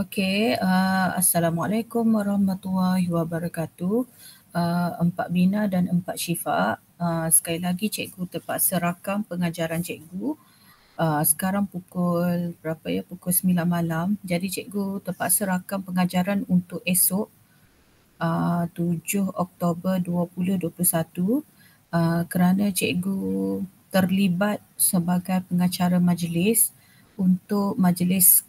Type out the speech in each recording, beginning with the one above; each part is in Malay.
Okey, Assalamualaikum warahmatullahi wabarakatuh. Empat Bina dan Empat Syifa. Sekali lagi cikgu terpaksa rakam pengajaran cikgu. Sekarang pukul berapa ya? Pukul 9 malam. Jadi cikgu terpaksa rakam pengajaran untuk esok 7 Oktober 2021 kerana cikgu terlibat sebagai pengacara majlis untuk majlis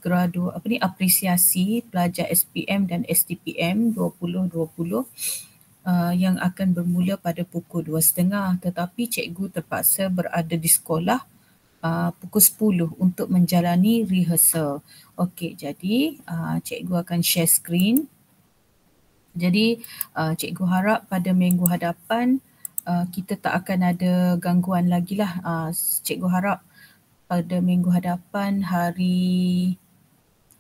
apresiasi pelajar SPM dan STPM 2020 yang akan bermula pada pukul 2.30, tetapi cikgu terpaksa berada di sekolah pukul 10 untuk menjalani rehearsal. Okey, jadi cikgu akan share screen. Jadi cikgu harap pada minggu hadapan kita tak akan ada gangguan lagi lah. Cikgu harap pada minggu hadapan hari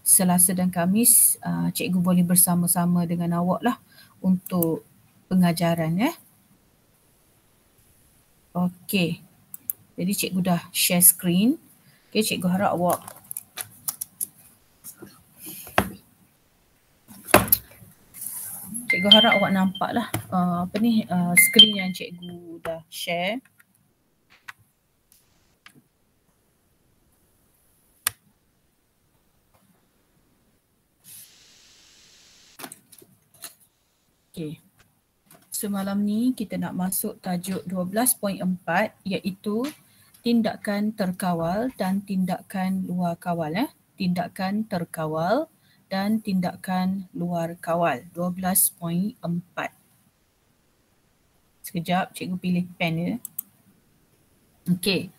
Selasa dan Khamis cikgu boleh bersama-sama dengan awak lah untuk pengajaran ya. Okey. Jadi cikgu dah share screen. Okey, cikgu harap awak nampak lah skrin yang cikgu dah share. Okey. Semalam ni kita nak masuk tajuk 12.4 iaitu tindakan terkawal dan tindakan luar kawal. Tindakan terkawal dan tindakan luar kawal. 12.4. Sekejap cikgu pilih pen ya. Okey.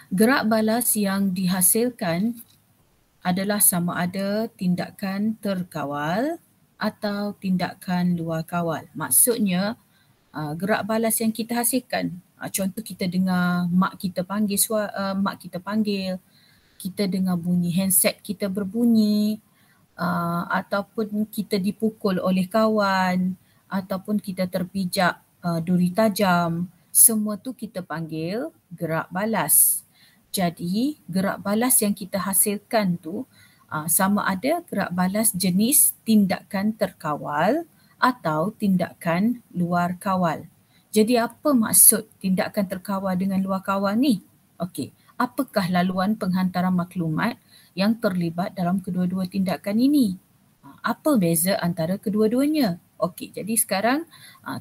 Gerak balas yang dihasilkan adalah sama ada tindakan terkawal atau tindakan luar kawal. Maksudnya gerak balas yang kita hasilkan. Contoh kita dengar mak kita panggil, kita dengar bunyi handset kita berbunyi, ataupun kita dipukul oleh kawan, ataupun kita terpijak duri tajam. Semua tu kita panggil gerak balas. Jadi gerak balas yang kita hasilkan tu sama ada gerak balas jenis tindakan terkawal atau tindakan luar kawal. Jadi apa maksud tindakan terkawal dengan luar kawal ni? Okey, apakah laluan penghantaran maklumat yang terlibat dalam kedua-dua tindakan ini? Apa beza antara kedua-duanya? Okey, jadi sekarang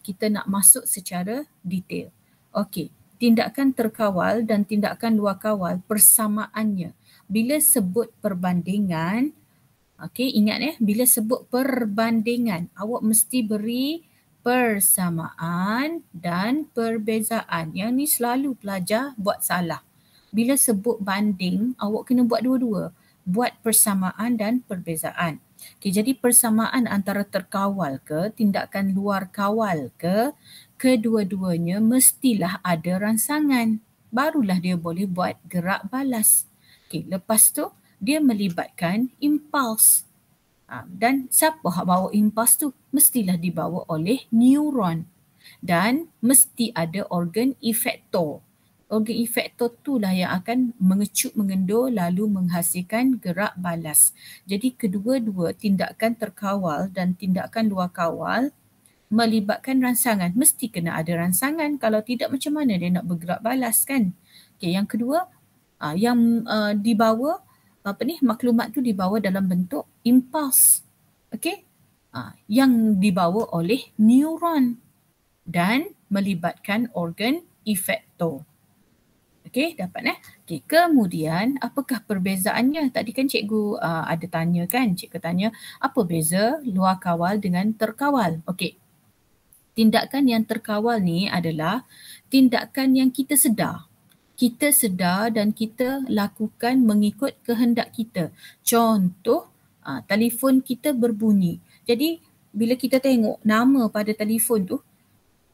kita nak masuk secara detail. Okey, tindakan terkawal dan tindakan luar kawal persamaannya. Bila sebut perbandingan, okey, ingat ya, bila sebut perbandingan, awak mesti beri persamaan dan perbezaan. Yang ni selalu pelajar buat salah. Bila sebut banding, awak kena buat dua-dua. Buat persamaan dan perbezaan. Okey, jadi persamaan antara terkawal ke, tindakan luar kawal ke, kedua-duanya mestilah ada rangsangan. Barulah dia boleh buat gerak balas. Okey, lepas tu dia melibatkan impuls. Dan siapa yang bawa impuls tu? Mestilah dibawa oleh neuron. Dan mesti ada organ efektor. Organ efektor itulah yang akan mengecup mengendur lalu menghasilkan gerak balas. Jadi kedua-dua tindakan terkawal dan tindakan luar kawal melibatkan rangsangan. Mesti kena ada rangsangan. Kalau tidak, macam mana dia nak bergerak balas kan? Okey, yang kedua, yang dibawa maklumat tu dibawa dalam bentuk impuls. Okey? Yang dibawa oleh neuron dan melibatkan organ efektor. Okey, dapat Okey, kemudian apakah perbezaannya? Tadi kan cikgu ada tanya kan? Cikgu tanya apa beza luar kawal dengan terkawal? Okey. Tindakan yang terkawal ni adalah tindakan yang kita sedar. Kita sedar dan kita lakukan mengikut kehendak kita. Contoh, telefon kita berbunyi. Jadi bila kita tengok nama pada telefon tu,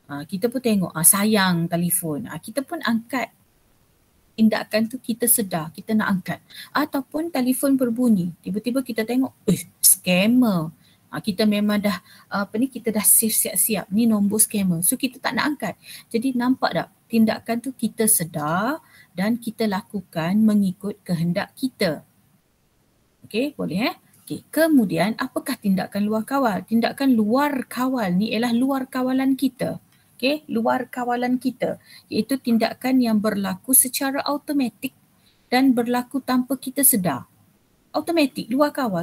kita pun tengok sayang telefon. Kita pun angkat. Tindakan tu kita sedar, kita nak angkat. Ataupun telefon berbunyi, tiba-tiba kita tengok, scammer. Kita memang dah kita dah save siap-siap ni nombor scammer. So kita tak nak angkat. Jadi nampak tak tindakan tu kita sedar dan kita lakukan mengikut kehendak kita. Okey, boleh Okay. Kemudian apakah tindakan luar kawal? Tindakan luar kawal ni ialah luar kawalan kita. Okay. Luar kawalan kita iaitu tindakan yang berlaku secara automatik dan berlaku tanpa kita sedar. Automatik, luar kawal.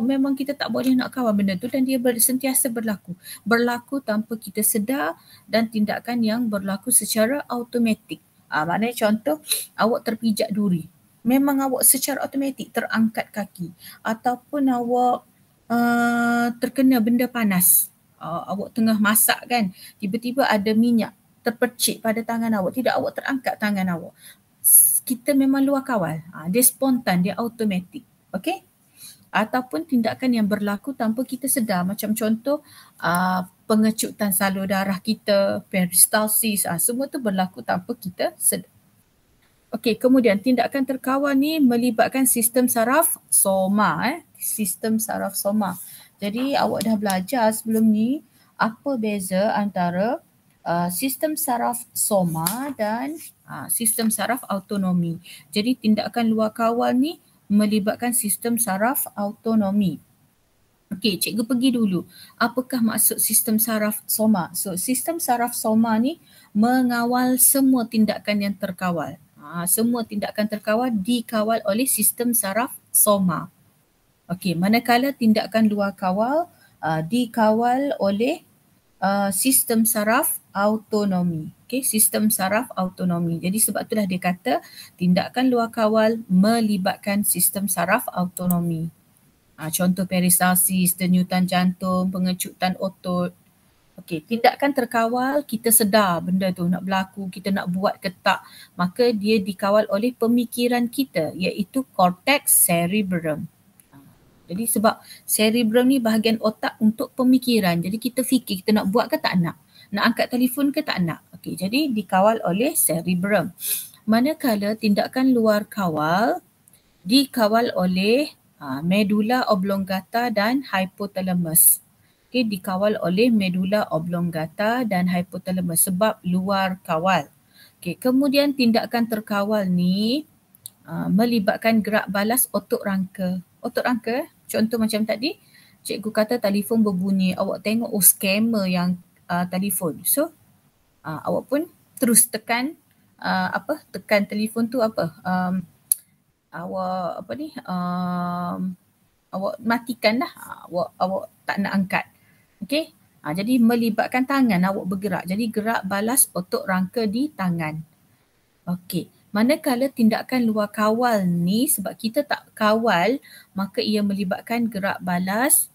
Memang kita tak boleh nak kawal benda tu dan dia sentiasa berlaku. Berlaku tanpa kita sedar dan tindakan yang berlaku secara automatik. Maknanya contoh, awak terpijak duri. Memang awak secara automatik terangkat kaki ataupun awak terkena benda panas. Awak tengah masak kan, tiba-tiba ada minyak terpercik pada tangan awak. Tidak, awak terangkat tangan awak. Kita memang luar kawal. Dia spontan, dia automatik. Okey? Ataupun tindakan yang berlaku tanpa kita sedar. Macam contoh pengecutan salur darah kita, peristalsis, semua tu berlaku tanpa kita sedar. Okey, kemudian tindakan terkawal ni melibatkan sistem saraf soma. Sistem saraf soma. Jadi awak dah belajar sebelum ni apa beza antara sistem saraf soma dan sistem saraf autonomi. Jadi tindakan luar kawal ni melibatkan sistem saraf autonomi. Okey, cikgu pergi dulu. Apakah maksud sistem saraf soma? So, sistem saraf soma ni mengawal semua tindakan yang terkawal. Semua tindakan terkawal dikawal oleh sistem saraf soma. Okey, manakala tindakan luar kawal dikawal oleh sistem saraf autonomi. Okey, sistem saraf autonomi. Jadi sebab itulah dia kata tindakan luar kawal melibatkan sistem saraf autonomi. Contoh peristalsis, denyutan jantung, pengecutan otot. Okey, tindakan terkawal kita sedar benda tu nak berlaku, kita nak buat ke tak, maka dia dikawal oleh pemikiran kita iaitu cortex cerebrum. Jadi sebab cerebrum ni bahagian otak untuk pemikiran. Jadi kita fikir kita nak buat ke tak nak angkat telefon ke tak nak. Okey, jadi dikawal oleh cerebrum. Manakala tindakan luar kawal dikawal oleh medulla oblongata dan hypothalamus. Okey, dikawal oleh medulla oblongata dan hypothalamus sebab luar kawal. Okey, kemudian tindakan terkawal ni melibatkan gerak balas otot rangka. Otot rangka, contoh macam tadi, cikgu kata telefon berbunyi, awak tengok scammer yang telefon. So, awak pun terus tekan tekan telefon tu awak matikan dah. Awak tak nak angkat. Okey. Jadi melibatkan tangan awak bergerak. Jadi gerak balas otot rangka di tangan. Okey. Manakala tindakan luar kawal ni sebab kita tak kawal, maka ia melibatkan gerak balas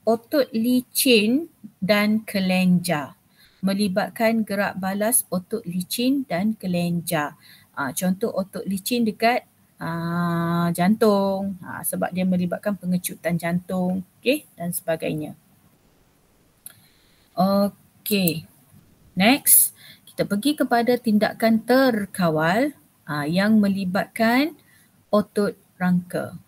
otot licin dan kelenjar. Melibatkan gerak balas otot licin dan kelenjar. Contoh otot licin dekat jantung, sebab dia melibatkan pengecutan jantung, okey, dan sebagainya. Okey. Next, kita pergi kepada tindakan terkawal yang melibatkan otot rangka.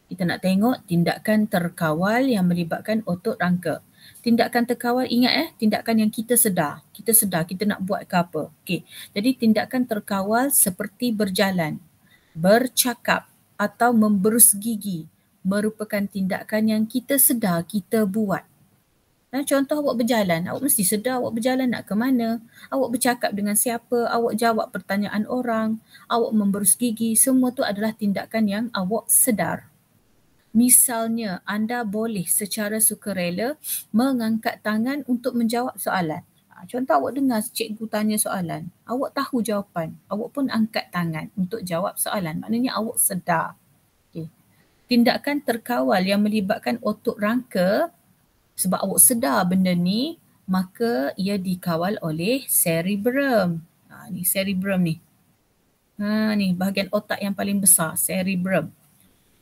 Kita nak tengok tindakan terkawal yang melibatkan otot rangka. Tindakan terkawal, ingat tindakan yang kita sedar. Kita sedar kita nak buat ke apa. Okey. Jadi tindakan terkawal seperti berjalan, bercakap atau memberus gigi merupakan tindakan yang kita sedar kita buat. Contoh awak berjalan, awak mesti sedar awak berjalan nak ke mana. Awak bercakap dengan siapa, awak jawab pertanyaan orang, awak memberus gigi, semua tu adalah tindakan yang awak sedar. Misalnya, anda boleh secara sukarela mengangkat tangan untuk menjawab soalan. Contoh awak dengar cikgu tanya soalan, awak tahu jawapan, awak pun angkat tangan untuk jawab soalan. Maknanya awak sedar. Okay. Tindakan terkawal yang melibatkan otot rangka, sebab awak sedar benda ni, maka ia dikawal oleh cerebrum. Ni cerebrum ni. Ni bahagian otak yang paling besar, cerebrum.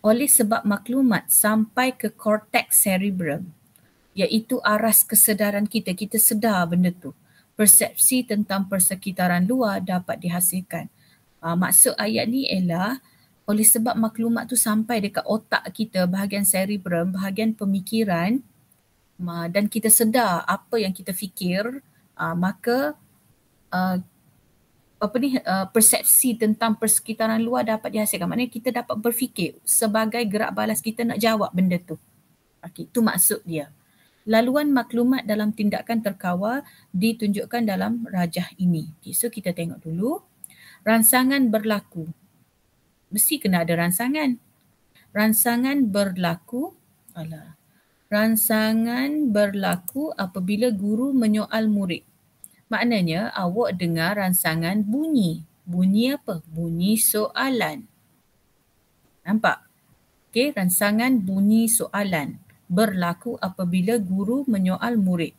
Oleh sebab maklumat sampai ke cortex cerebrum, iaitu aras kesedaran kita. Kita sedar benda tu. Persepsi tentang persekitaran luar dapat dihasilkan. Maksud ayat ni ialah oleh sebab maklumat tu sampai dekat otak kita, bahagian cerebrum, bahagian pemikiran, dan kita sedar apa yang kita fikir, maka persepsi tentang persekitaran luar dapat dihasilkan. Maknanya kita dapat berfikir sebagai gerak balas kita nak jawab benda tu. Okey, itu maksud dia. Laluan maklumat dalam tindakan terkawal ditunjukkan dalam rajah ini. Okay, so kita tengok dulu. Rangsangan berlaku. Mesti kena ada rangsangan. Rangsangan berlaku apabila guru menyoal murid. Maknanya awak dengar rangsangan bunyi. Bunyi apa? Bunyi soalan. Nampak? Okey, rangsangan bunyi soalan berlaku apabila guru menyoal murid.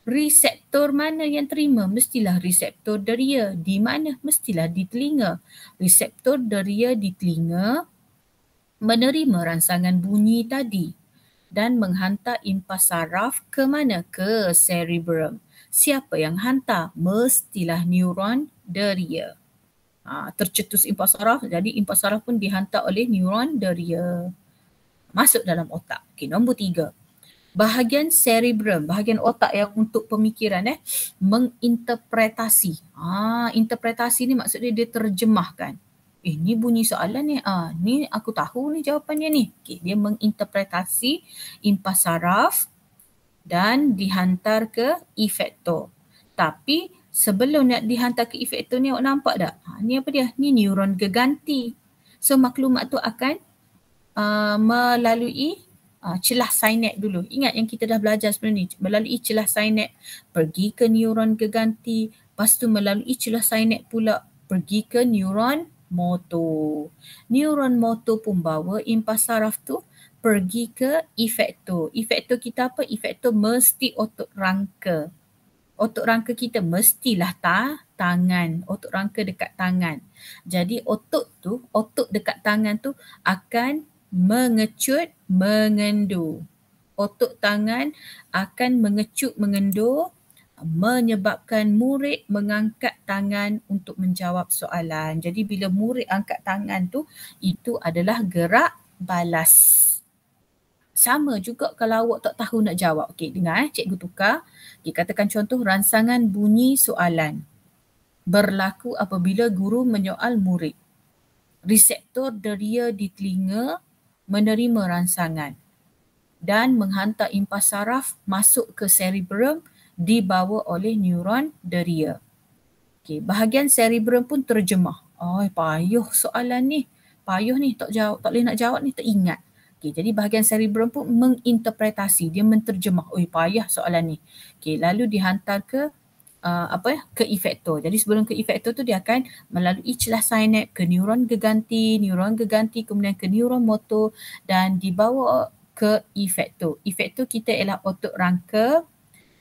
Reseptor mana yang terima? Mestilah reseptor deria. Di mana? Mestilah di telinga. Reseptor deria di telinga menerima rangsangan bunyi tadi dan menghantar impas saraf ke mana? Ke cerebrum. Siapa yang hantar? Mestilah neuron deria. Tercetus impas saraf, jadi impas saraf pun dihantar oleh neuron deria. Masuk dalam otak. Okey, nombor 3. Bahagian cerebrum, bahagian otak yang untuk pemikiran menginterpretasi. Interpretasi ni maksudnya dia terjemahkan. Ni bunyi soalan ni. Ni aku tahu ni jawapannya ni. Okay, dia menginterpretasi impas saraf dan dihantar ke efektor. Tapi sebelum nak dihantar ke efektor ni awak nampak tak? Ni apa dia? Ni neuron geganti. So maklumat tu akan melalui celah sinap dulu. Ingat yang kita dah belajar sebelum ni. Melalui celah sinap pergi ke neuron geganti. Lepas tu melalui celah sinap pula pergi ke neuron motor. Neuron motor pun bawa impas saraf tu pergi ke efektor. Efektor kita apa? Efektor mesti otot rangka. Otot rangka kita mestilah tangan. Otot rangka dekat tangan. Jadi otot dekat tangan tu akan mengecut, mengendur. Otot tangan akan mengecut, mengendur menyebabkan murid mengangkat tangan untuk menjawab soalan. Jadi bila murid angkat tangan tu, itu adalah gerak balas. Sama juga kalau awak tak tahu nak jawab. Okey, dengar cikgu tukar. Okay, katakan contoh rangsangan bunyi soalan berlaku apabila guru menyoal murid. Reseptor deria di telinga menerima rangsangan dan menghantar impas saraf masuk ke cerebrum dibawa oleh neuron deria. Okay, bahagian cerebrum pun terjemah. Payuh soalan ni. Payuh ni, tak boleh nak jawab ni, tak ingat. Okay, jadi bahagian cerebrum pun menginterpretasi, dia menterjemah. Payah soalan ni. Okay, lalu dihantar ke ke efektor. Jadi sebelum ke efektor tu dia akan melalui celah sinap ke neuron geganti kemudian ke neuron motor dan dibawa ke efektor. Efektor kita ialah otot rangka.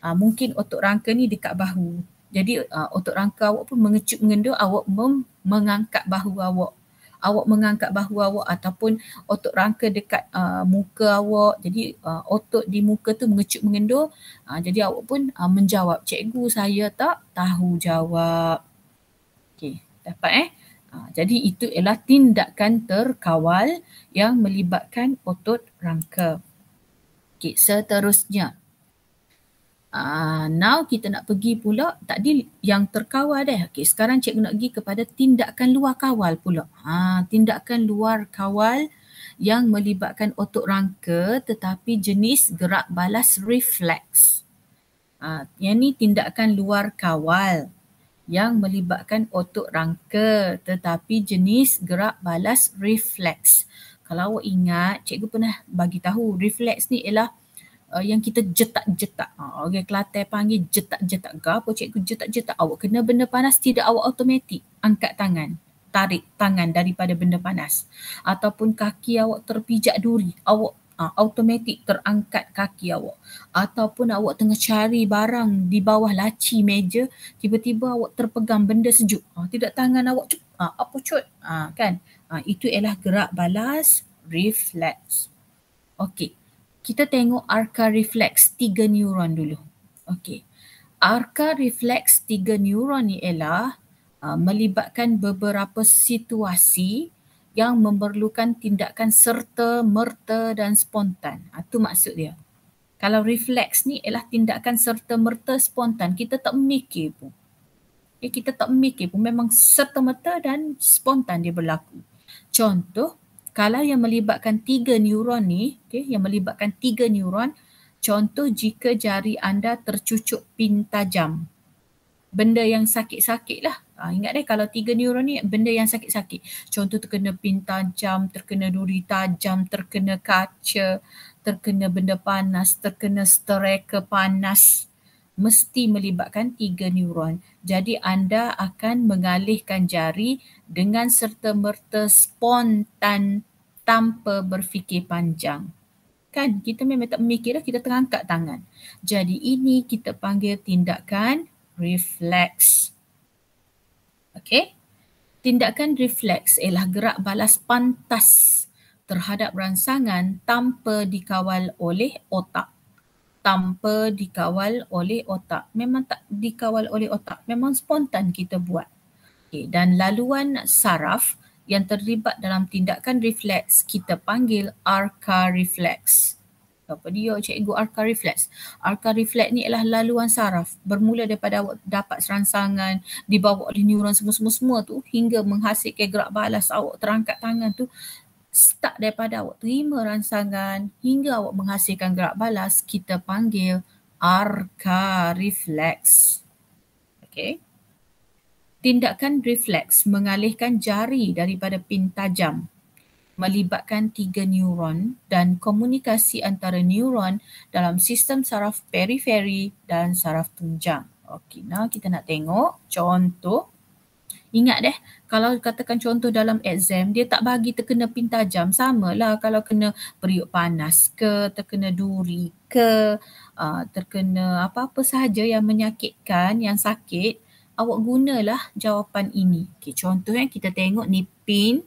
Mungkin otot rangka ni dekat bahu. Jadi otot rangka awak pun mengecut mengendur, awak mengangkat bahu awak. Awak mengangkat bahu awak ataupun otot rangka dekat muka awak. Jadi otot di muka tu mengecut mengendur. Jadi awak pun menjawab, cikgu saya tak tahu jawab. Okey, dapat jadi itu ialah tindakan terkawal yang melibatkan otot rangka. Okey, seterusnya. Now kita nak pergi pula, tadi yang terkawal dah. Okay, sekarang cikgu nak pergi kepada tindakan luar kawal pula. Tindakan luar kawal yang melibatkan otot rangka tetapi jenis gerak balas refleks. Yang ni tindakan luar kawal yang melibatkan otot rangka tetapi jenis gerak balas refleks. Kalau awak ingat, cikgu pernah bagi tahu refleks ni ialah yang kita jetak-jetak. Orang Kelantan panggil jetak-jetak. Apa cikgu jetak-jetak? Awak kena benda panas, tidak awak automatik angkat tangan. Tarik tangan daripada benda panas. Ataupun kaki awak terpijak duri. Awak automatik terangkat kaki awak. Ataupun awak tengah cari barang di bawah laci meja, tiba-tiba awak terpegang benda sejuk. Tidak tangan awak kan? Itu ialah gerak balas refleks. Okey. Kita tengok arka refleks 3 neuron dulu. Okey. Arka refleks 3 neuron ni ialah melibatkan beberapa situasi yang memerlukan tindakan serta merta dan spontan. Itu maksud dia. Kalau refleks ni ialah tindakan serta merta spontan, kita tak memikir pun. Okay, kita tak mikir pun, memang serta-merta dan spontan dia berlaku. Contoh, kalau yang melibatkan 3 neuron ni, yang melibatkan 3 neuron, contoh jika jari anda tercucuk pin tajam, benda yang sakit-sakit lah. Ingat kalau 3 neuron ni benda yang sakit-sakit. Contoh terkena pin tajam, terkena duri tajam, terkena kaca, terkena benda panas, terkena stereka panas. Mesti melibatkan 3 neuron. Jadi anda akan mengalihkan jari dengan serta-merta spontan tanpa berfikir panjang. Kan kita memang tak memikir dah, kita terangkat tangan. Jadi ini kita panggil tindakan refleks. Okey. Tindakan refleks ialah gerak balas pantas terhadap rangsangan tanpa dikawal oleh otak. Tanpa dikawal oleh otak. Memang tak dikawal oleh otak. Memang spontan kita buat. Okay. Dan laluan saraf yang terlibat dalam tindakan refleks kita panggil arca refleks. Apa dia cikgu arca refleks? Arca refleks ni ialah laluan saraf bermula daripada awak dapat serangsangan, dibawa oleh neuron semua tu hingga menghasilkan gerak balas awak terangkat tangan tu. Start daripada awak terima rangsangan hingga awak menghasilkan gerak balas, kita panggil arca refleks. Okay. Tindakan refleks mengalihkan jari daripada pin tajam melibatkan 3 neuron dan komunikasi antara neuron dalam sistem saraf periferi dan saraf tunjang. Okey, nah kita nak tengok contoh. Ingat deh, kalau katakan contoh dalam exam, dia tak bagi terkena pin tajam, samalah kalau kena periuk panas ke, terkena duri ke, terkena apa-apa sahaja yang menyakitkan, yang sakit, awak gunalah jawapan ini. Okey, contoh yang kita tengok ni pin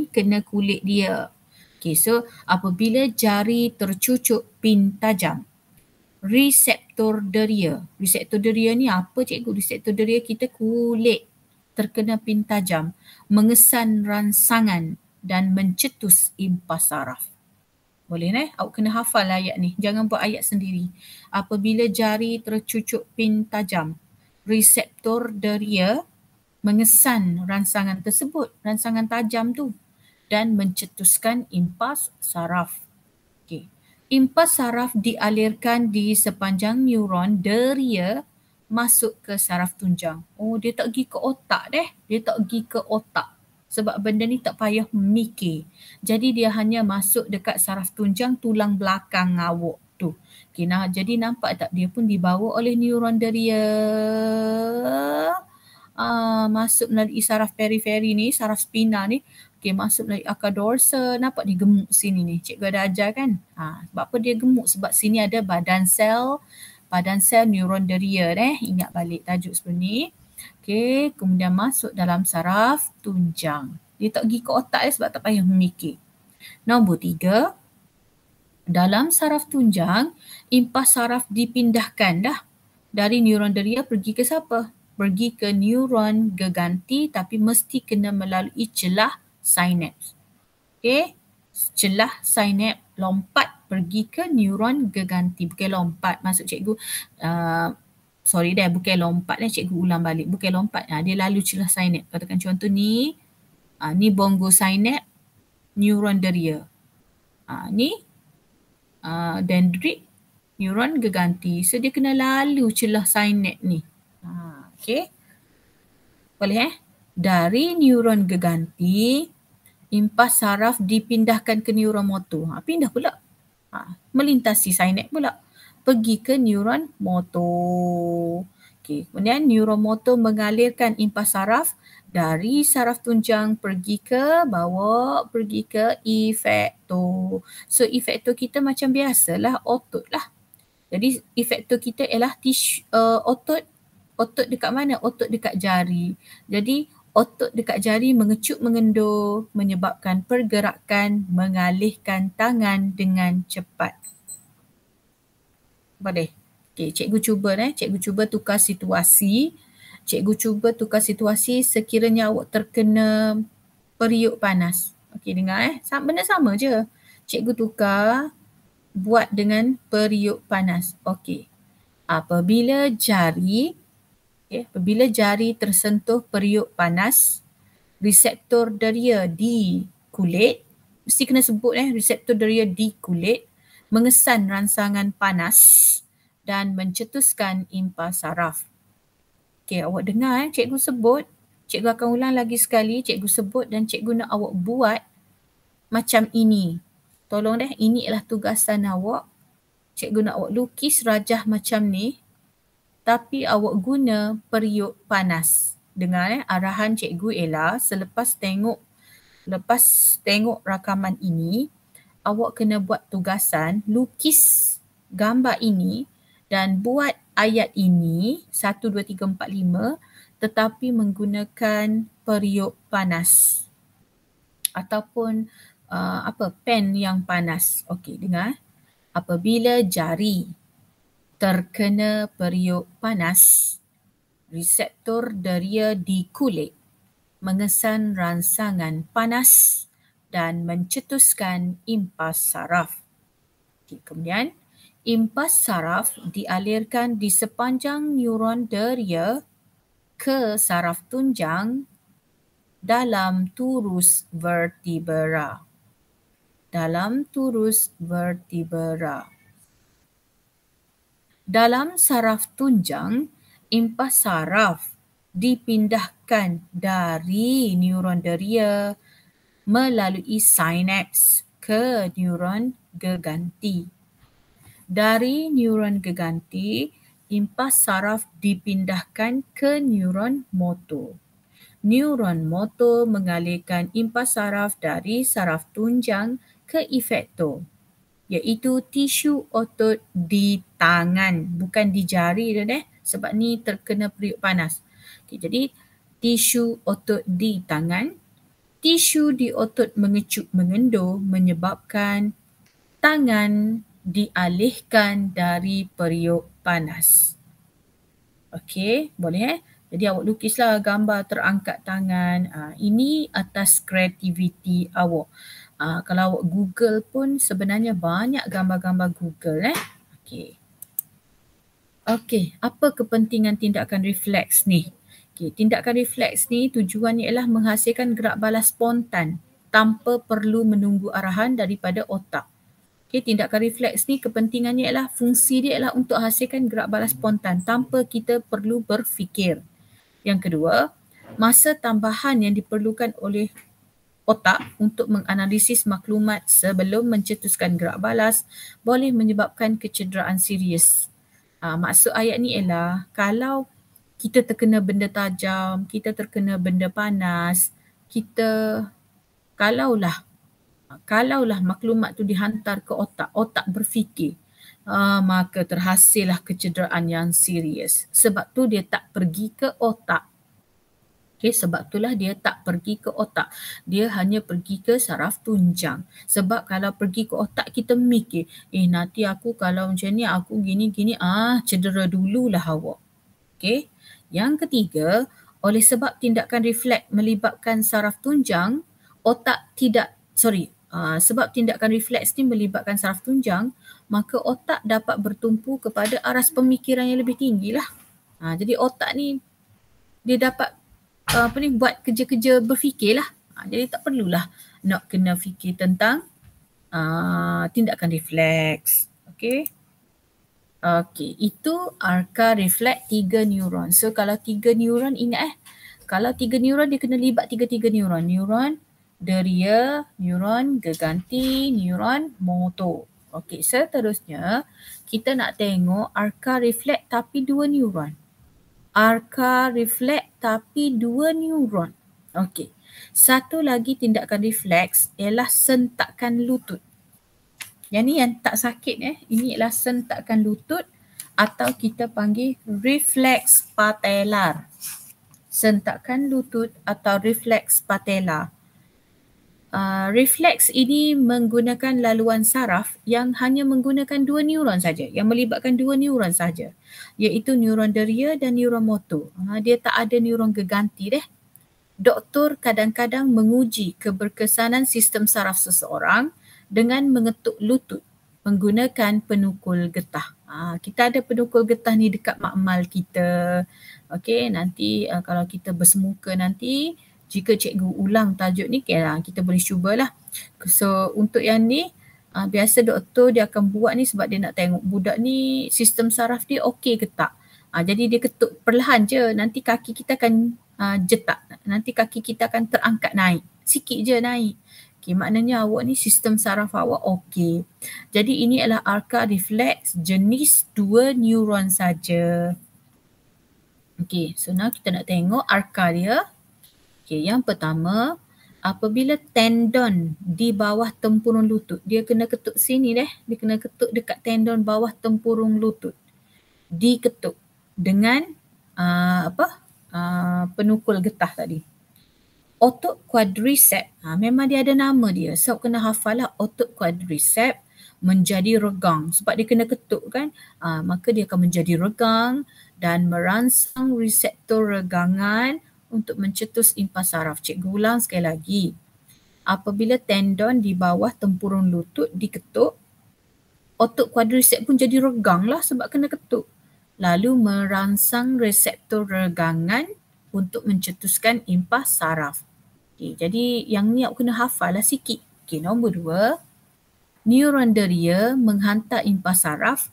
kena kulit dia. Okay, so apabila jari tercucuk pin tajam, reseptor deria. Reseptor deria ni apa cikgu? Reseptor deria kita kulit terkena pin tajam, mengesan rangsangan dan mencetus impas saraf. Boleh Awak kena hafal ayat ni. Jangan buat ayat sendiri. Apabila jari tercucuk pin tajam, reseptor deria mengesan rangsangan tersebut, rangsangan tajam tu, dan mencetuskan impas saraf. Okay. Impas saraf dialirkan di sepanjang neuron deria masuk ke saraf tunjang. Oh, dia tak pergi ke otak deh. Dia tak pergi ke otak. Sebab benda ni tak payah mikir. Jadi dia hanya masuk dekat saraf tunjang tulang belakang awak tu. Okay, nah, jadi nampak tak dia pun dibawa oleh neuron deria. Masuk melalui saraf periferi ni, saraf spina ni. Okay, masuk melalui arca dorsa. Nampak dia gemuk sini ni. Cikgu ada ajar kan? Sebab apa dia gemuk? Sebab sini ada badan sel neuron deria. Ingat balik tajuk sebelum ni. Okay, kemudian masuk dalam saraf tunjang. Dia tak pergi ke otak sebab tak payah memikir. Nombor 3. Dalam saraf tunjang, impas saraf dipindahkan dah. Dari neuron deria pergi ke siapa? Pergi ke neuron geganti, tapi mesti kena melalui celah sinaps. Okay, celah sinaps lompat pergi ke neuron geganti. Bukan lompat, maksud cikgu, bukan lompat cikgu ulang balik. Bukan lompat, dia lalu celah sinaps. Katakan contoh ni, ni bongo sinaps, neuron deria. Ni dendrit, neuron geganti. So dia kena lalu celah sinaps ni. Okay. Boleh Dari neuron geganti, impas saraf dipindahkan ke neuron motor. Pindah pula. Melintasi sinaps pula. Pergi ke neuron motor. Okay. Kemudian neuron motor mengalirkan impas saraf dari saraf tunjang pergi ke bawah, pergi ke efektor. So efektor kita macam biasalah, otot lah. Jadi efektor kita ialah otot. Otot dekat mana? Otot dekat jari. Jadi otot dekat jari mengecup mengendur menyebabkan pergerakan mengalihkan tangan dengan cepat. Boleh? Okay, cikgu cuba tukar situasi. Cikgu cuba tukar situasi sekiranya awak terkena periuk panas. Okey, dengar benda sama je. Cikgu tukar buat dengan periuk panas. Okey. Apabila jari Okay. Apabila jari tersentuh periuk panas, reseptor deria di kulit, mesti kena sebut reseptor deria di kulit mengesan rangsangan panas dan mencetuskan impas saraf. Okay, awak dengar cikgu sebut, cikgu akan ulang lagi sekali, cikgu sebut dan cikgu nak awak buat macam ini. Tolong ini ialah tugasan awak. Cikgu nak awak lukis rajah macam ni, tapi awak guna periuk panas. Dengar arahan cikgu ialah lepas tengok rakaman ini, awak kena buat tugasan, lukis gambar ini dan buat ayat ini 1, 2, 3, 4, 5 tetapi menggunakan periuk panas ataupun pen yang panas. Okey, dengar. Apabila jari terkena periuk panas, reseptor deria di kulit mengesan rangsangan panas dan mencetuskan impas saraf. Okay, kemudian, impas saraf dialirkan di sepanjang neuron deria ke saraf tunjang dalam turus vertebra. Dalam turus vertebra. Dalam saraf tunjang, impas saraf dipindahkan dari neuron deria melalui sinaps ke neuron geganti. Dari neuron geganti, impas saraf dipindahkan ke neuron motor. Neuron motor mengalirkan impas saraf dari saraf tunjang ke efektor, iaitu tisu otot di tangan, bukan di jari sebab ni terkena periuk panas. Okay, jadi tisu otot di tangan, tisu di otot mengecup mengendur menyebabkan tangan dialihkan dari periuk panas. Okey, boleh Jadi awak lukislah gambar terangkat tangan. Ini atas kreativiti awak. Kalau awak Google pun sebenarnya banyak gambar-gambar Google. Okey. Okey, apa kepentingan tindakan refleks ni? Okey, tindakan refleks ni tujuannya ialah menghasilkan gerak balas spontan tanpa perlu menunggu arahan daripada otak. Okay, tindakan refleks ni kepentingannya ialah fungsi dia ialah untuk hasilkan gerak balas spontan tanpa kita perlu berfikir. Yang kedua, masa tambahan yang diperlukan oleh otak untuk menganalisis maklumat sebelum mencetuskan gerak balas boleh menyebabkan kecederaan serius. Maksud ayat ni ialah kalau kita terkena benda tajam, kita terkena benda panas, kalaulah maklumat tu dihantar ke otak, otak berfikir, maka terhasillah kecederaan yang serius. Sebab tu dia tak pergi ke otak. Okay, sebab itulah dia tak pergi ke otak. Dia hanya pergi ke saraf tunjang. Sebab kalau pergi ke otak kita mikir, nanti aku kalau macam ni aku gini-gini, cedera dululah awak. Okay. Yang ketiga, oleh sebab tindakan refleks melibatkan saraf tunjang, sebab tindakan refleks ni melibatkan saraf tunjang, maka otak dapat bertumpu kepada aras pemikiran yang lebih tinggi lah. Jadi otak ni dia dapat buat kerja-kerja berfikir lah. Jadi tak perlulah nak kena fikir tentang tindakan refleks. Okey. Okey, itu arka refleks 3 neuron. So kalau 3 neuron ingat kalau 3 neuron dia kena libat 3 neuron. Neuron deria, neuron geganti, neuron motor. Okey, seterusnya kita nak tengok arka refleks tapi 2 neuron. Arka refleks tapi 2 neuron. Okey. Satu lagi tindakan refleks ialah sentakan lutut. Yang ni yang tak sakit Ini ialah sentakan lutut atau kita panggil refleks patellar. Sentakan lutut atau refleks patellar. Refleks ini menggunakan laluan saraf yang hanya menggunakan 2 neuron saja, yang melibatkan 2 neuron saja, iaitu neuron deria dan neuron motor. Dia tak ada neuron geganti Doktor kadang-kadang menguji keberkesanan sistem saraf seseorang dengan mengetuk lutut menggunakan penukul getah. Kita ada penukul getah ni dekat makmal kita. Okey, nanti kalau kita bersemuka nanti, jika cikgu ulang tajuk ni, kita boleh cubalah. So untuk yang ni, biasa doktor dia akan buat ni sebab dia nak tengok budak ni sistem saraf dia okey ke tak. Jadi dia ketuk perlahan je, nanti kaki kita akan jetak, nanti kaki kita akan terangkat naik, sikit je naik. Okay, maknanya awak ni sistem saraf awak okey. Jadi ini adalah arka refleks jenis 2 neuron saja. Okey, so now kita nak tengok arka dia. Okey, yang pertama, apabila tendon di bawah tempurung lutut, dia kena ketuk sini deh, dia kena ketuk dekat tendon bawah tempurung lutut. Diketuk dengan penukul getah tadi. Otot quadricep, memang dia ada nama dia. So kena hafal lah, otot quadricep menjadi regang sebab dia kena ketuk kan. Maka dia akan menjadi regang dan merangsang reseptor regangan untuk mencetus impas saraf. Cikgu ulang sekali lagi. Apabila tendon di bawah tempurung lutut diketuk, otot quadricep pun jadi regang lah sebab kena ketuk. Lalu merangsang reseptor regangan untuk mencetuskan impas saraf. Okay, jadi yang ni awak kena hafal lah sikit. Okay, nombor 2. Neuron deria menghantar impas saraf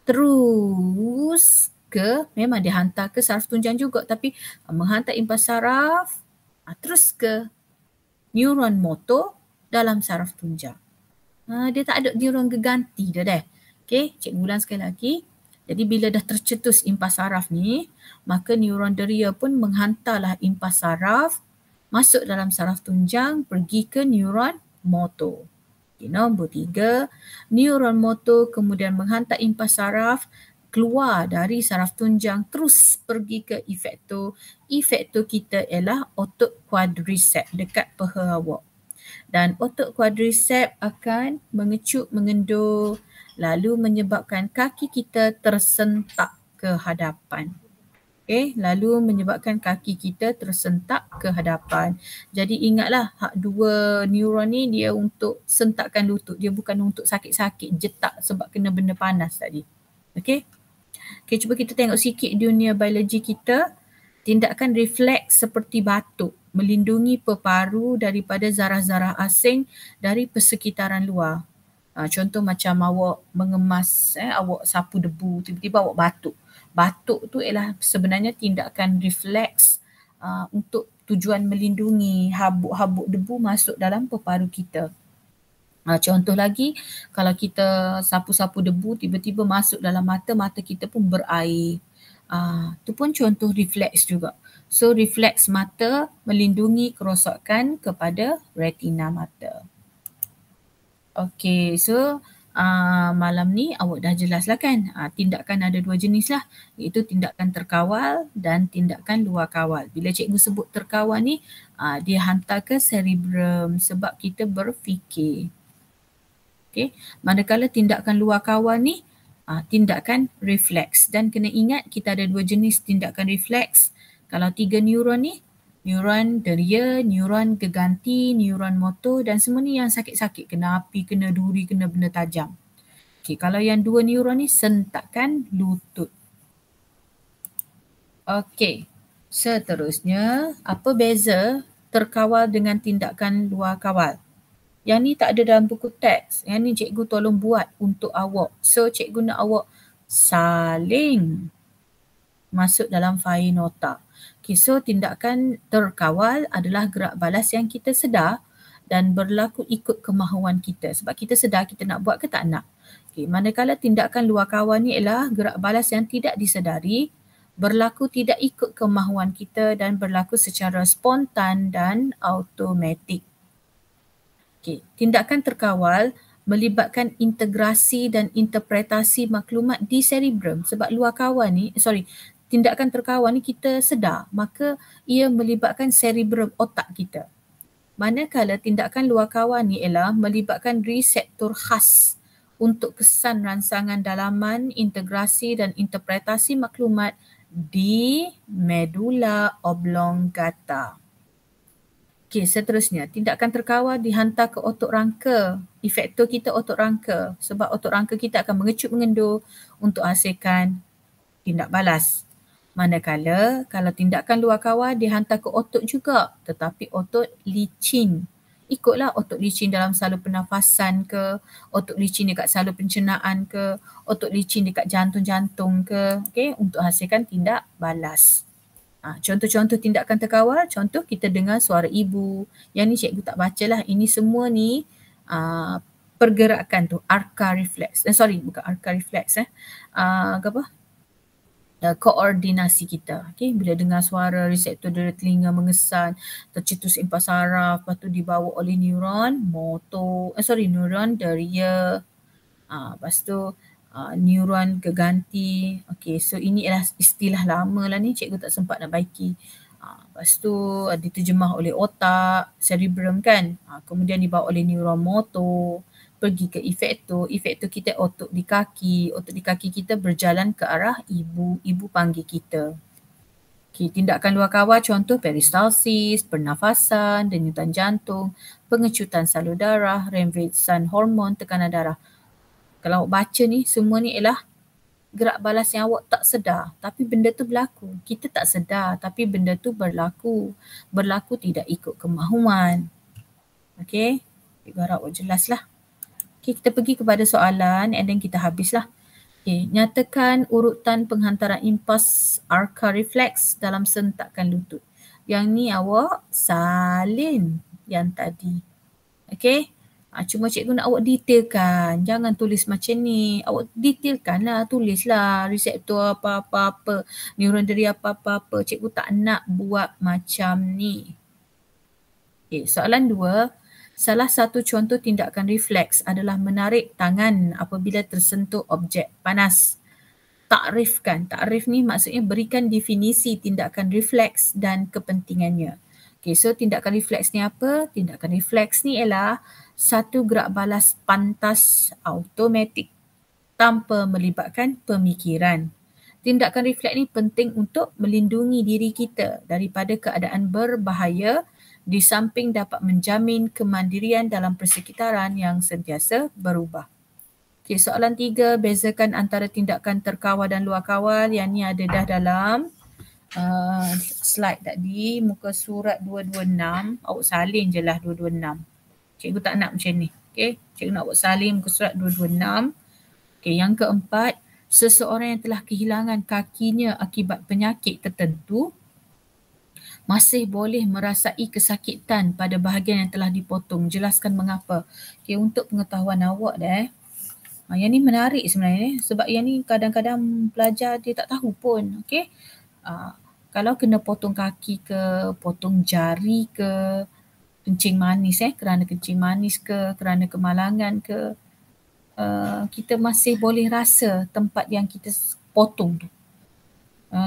terus ke, memang dia hantar ke saraf tunjang juga, tapi menghantar impas saraf terus ke neuron motor dalam saraf tunjang. Dia tak ada neuron geganti dah deh. Okay, cikgu ulang sekali lagi. Jadi bila dah tercetus impas saraf ni, maka neuron deria pun menghantarlah impas saraf masuk dalam saraf tunjang pergi ke neuron motor. Okay, nombor 3, neuron motor kemudian menghantar impas saraf keluar dari saraf tunjang terus pergi ke efektor. Efektor kita ialah otot quadricep dekat peha awak. Dan otot quadricep akan mengecup mengendur lalu menyebabkan kaki kita tersentak ke hadapan. Okay, lalu menyebabkan kaki kita tersentak ke hadapan. Jadi ingatlah, hak 2 neuron ni dia untuk sentakkan lutut. Dia bukan untuk sakit-sakit jetak sebab kena benda panas tadi. Okay. Okay, cuba kita tengok sikit dunia biologi kita. Tindakan refleks seperti batuk melindungi peparu daripada zarah-zarah asing dari persekitaran luar. Contoh macam awak mengemas, awak sapu debu, tiba-tiba awak batuk. Batuk tu ialah sebenarnya tindakan refleks untuk tujuan melindungi habuk-habuk debu masuk dalam peparu kita. Contoh lagi, kalau kita sapu-sapu debu tiba-tiba masuk dalam mata, mata kita pun berair. Itu pun contoh refleks juga. So refleks mata melindungi kerosakan kepada retina mata. Okay, so malam ni awak dah jelas lah kan. Tindakan ada 2 jenis lah, iaitu tindakan terkawal dan tindakan luar kawal. Bila cikgu sebut terkawal ni, dia hantar ke cerebrum sebab kita berfikir. Okay. Manakala tindakan luar kawal ni, tindakan refleks. Dan kena ingat kita ada 2 jenis tindakan refleks. Kalau 3 neuron ni, neuron deria, neuron geganti, neuron motor dan semua ni yang sakit-sakit. Kena api, kena duri, kena benda tajam. Okay, kalau yang 2 neuron ni sentakan lutut. Okay, seterusnya apa beza terkawal dengan tindakan luar kawal? Yang ni tak ada dalam buku teks. Yang ni cikgu tolong buat untuk awak. So cikgu nak awak saling masuk dalam fail nota. Okay, so tindakan terkawal adalah gerak balas yang kita sedar dan berlaku ikut kemahuan kita. Sebab kita sedar kita nak buat ke tak nak. Okay, manakala tindakan luar kawal ni ialah gerak balas yang tidak disedari, berlaku tidak ikut kemahuan kita dan berlaku secara spontan dan automatik. Okay, tindakan terkawal melibatkan integrasi dan interpretasi maklumat di cerebrum. Sebab luar kawal ni, tindakan terkawal ni kita sedar, maka ia melibatkan cerebrum otak kita. Manakala tindakan luar kawal ni ialah melibatkan reseptor khas untuk kesan rangsangan dalaman, integrasi dan interpretasi maklumat di medula oblongata. Okey, seterusnya, tindakan terkawal dihantar ke otot rangka. Efektor kita otot rangka sebab otot rangka kita akan mengecut mengendur untuk hasilkan tindak balas. Manakala kalau tindakan luar kawal dihantar ke otot juga, tetapi otot licin. Ikutlah otot licin dalam salur pernafasan ke, otot licin dekat salur pencernaan ke, otot licin dekat jantung-jantung ke, okey, untuk hasilkan tindak balas. Contoh-contoh tindakan terkawal, contoh kita dengar suara ibu. Yang ni cikgu tak baca lah. Ini semua ni pergerakan tu, arca reflex. Bukan arca reflex. Apa? Koordinasi kita. Okay? Bila dengar suara, reseptor dari telinga mengesan, tercetus impas saraf, lepas tu dibawa oleh neuron motor, neuron deria. Lepas tu neuron keganti. Okay, so ini adalah istilah lama lah ni, cikgu tak sempat nak baiki. Lepas tu diterjemah oleh otak, cerebrum kan. Kemudian dibawa oleh neuron motor, pergi ke efektor. Efektor kita otot di kaki. Otot di kaki kita berjalan ke arah ibu. Ibu panggil kita. Okay, tindakan luar kawal contoh peristalsis, pernafasan, denyutan jantung, pengecutan salur darah, rembesan hormon, tekanan darah. Kalau awak baca ni, semua ni ialah gerak balas yang awak tak sedar. Tapi benda tu berlaku. Kita tak sedar tapi benda tu berlaku. Berlaku tidak ikut kemahuan. Okay. Cikgu harap awak jelas lah. Okay, kita pergi kepada soalan and then kita habislah. Okay, nyatakan urutan penghantaran impas arca reflex dalam sentakan lutut. Yang ni awak salin yang tadi. Okay. Cuma cikgu nak awak detailkan. Jangan tulis macam ni. Awak detailkan lah. Tulislah reseptor apa-apa-apa. Neuron dari apa-apa-apa. Cikgu tak nak buat macam ni. Okay, soalan 2. Salah satu contoh tindakan refleks adalah menarik tangan apabila tersentuh objek panas. Takrifkan. Takrif ni maksudnya berikan definisi tindakan refleks dan kepentingannya. Okay, so tindakan refleks ni apa? Tindakan refleks ni ialah satu gerak balas pantas automatik tanpa melibatkan pemikiran. Tindakan refleks ni penting untuk melindungi diri kita daripada keadaan berbahaya di samping dapat menjamin kemandirian dalam persekitaran yang sentiasa berubah. Okay, soalan 3, bezakan antara tindakan terkawal dan luar kawal. Yang ni ada dah dalam slide tadi, muka surat 226. Awak salin je lah 226. Cikgu tak nak macam ni. Okay, cikgu nak awak salin muka surat 226. Okay, yang keempat, seseorang yang telah kehilangan kakinya akibat penyakit tertentu masih boleh merasai kesakitan pada bahagian yang telah dipotong. Jelaskan mengapa. Okay, untuk pengetahuan awak dah. Yang ni menarik sebenarnya sebab yang ni kadang-kadang pelajar dia tak tahu pun. Okay. Kalau kena potong kaki ke, potong jari ke, kencing manis kerana kencing manis ke, kerana kemalangan ke, kita masih boleh rasa tempat yang kita potong tu.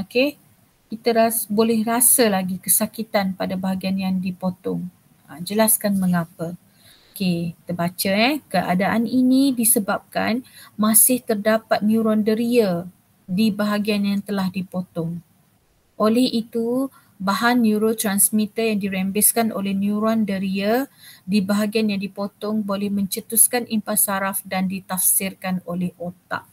Okay. Kita boleh rasa lagi kesakitan pada bahagian yang dipotong. Jelaskan mengapa. Okay, kita baca keadaan ini disebabkan masih terdapat neuron deria di bahagian yang telah dipotong. Oleh itu, bahan neurotransmitter yang dirembeskan oleh neuron deria di bahagian yang dipotong boleh mencetuskan impas saraf dan ditafsirkan oleh otak.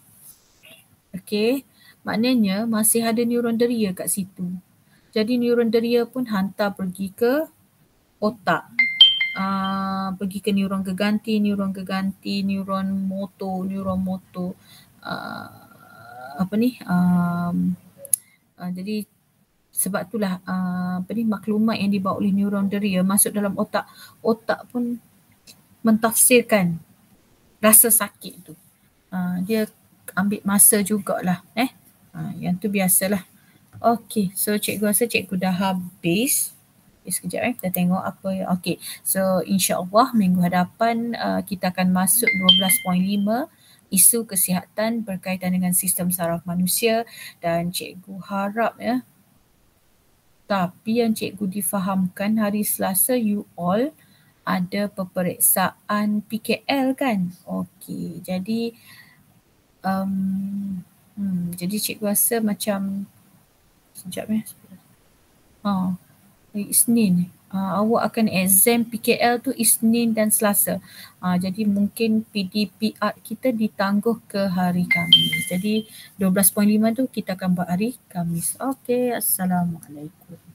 Okey, maknanya masih ada neuron deria kat situ. Jadi neuron deria pun hantar pergi ke otak. Pergi ke neuron keganti, neuron motor, jadi sebab itulah maklumat yang dibawa oleh neuron deria masuk dalam otak. Otak pun mentafsirkan rasa sakit tu. Dia ambil masa jugalah. Yang tu biasalah. Okey, so cikgu rasa cikgu dah habis. Sekejap kita tengok apa yang okey. So insya-Allah minggu hadapan kita akan masuk 12.5 isu kesihatan berkaitan dengan sistem saraf manusia dan cikgu harap tapi yang cikgu difahamkan hari Selasa you all ada peperiksaan PKL kan? Okey, jadi jadi cikgu rasa macam sekejap hari Isnin Awak akan exam PKL tu Isnin dan Selasa. Jadi mungkin PDPR kita ditangguh ke hari Khamis. Jadi 12.5 tu kita akan buat hari Khamis. Okey, Assalamualaikum.